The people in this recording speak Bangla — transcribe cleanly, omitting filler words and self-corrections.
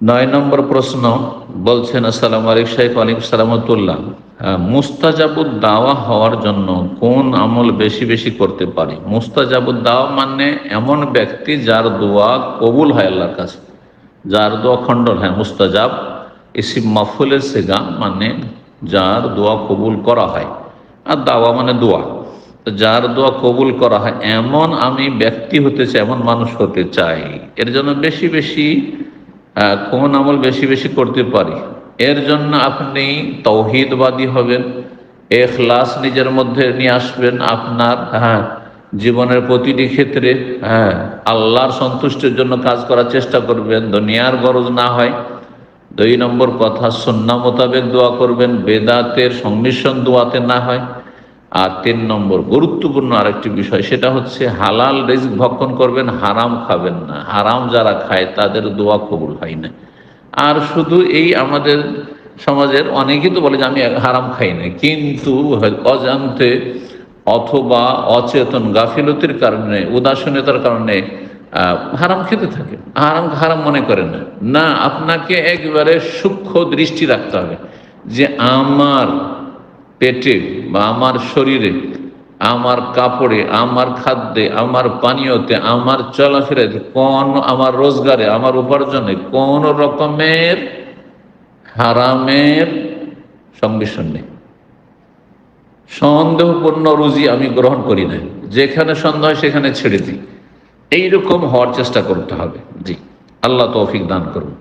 নম্বর প্রশ্ন বলছেন, আসসালামু আলাইকুম শাইখ। ওয়ালাইকুম সালামতুল্লাহ। মুস্তাজাবুদ দাওয়া হওয়ার জন্য কোন আমল বেশি বেশি করতে পারি? মুস্তাজাবুদ দাওয়া মানে এমন ব্যক্তি যার দোয়া কবুল হয় আল্লাহর কাছে, যার দোয়া খণ্ডন হয়। মুস্তাজাব ইসিম মাফুলের সেগা, মানে যার দোয়া কবুল করা হয়, আর দাওয়া মানে দোয়া। তো যার দোয়া কবুল করা হয় এমন আমি ব্যক্তি হতে চাই, এমন মানুষ হতে চাই। এর জন্য বেশি বেশি কোন আমল বেশি বেশি করতে পারি? এর জন্য আপনি তৌহিদবাদী হবেন, ইখলাস নিজের মধ্যে নিয়ে আসবেন আপনার জীবনের প্রতিটি ক্ষেত্রে। আল্লাহর সন্তুষ্টির জন্য কাজ করার চেষ্টা করবেন, দুনিয়ার গরজ না হয়। 2 নম্বর কথা, সুন্নাহ মোতাবেক দোয়া করবেন, বেদাতের সংমিশ্রণ দোয়াতে না হয়। আর 3 নম্বর গুরুত্বপূর্ণ আরেকটি বিষয়, সেটা হচ্ছে হালাল রিজক ভক্ষণ করবেন, হারাম খাবেন না। হারাম যারা খায় তাদের দোয়া কবুল হয় না। আর শুধু এই আমাদের সমাজের অনেকেই তো বলে যে আমি হারাম খাই না, কিন্তু অজান্তে অথবা অচেতন গাফিলতির কারণে, উদাসীনতার কারণে হারাম খেতে থাকে, হারাম হারাম মনে করে না। না, আপনাকে একবারে সূক্ষ্ম দৃষ্টি রাখতে হবে যে আমার পেটে বা আমার শরীরে, আমার কাপড়ে, আমার খাদ্যে, আমার পানীয়তে, আমার চলাফেরাতে, কোন আমার রোজগারে, আমার উপার্জনে কোন রকমের হারামের সংমিশ্রণ নেই। সন্দেহপূর্ণ রুজি আমি গ্রহণ করি না, যেখানে সন্দেহ সেখানে ছেড়ে দিই। এইরকম হওয়ার চেষ্টা করতে হবে। জি, আল্লাহ তৌফিক দান করুন।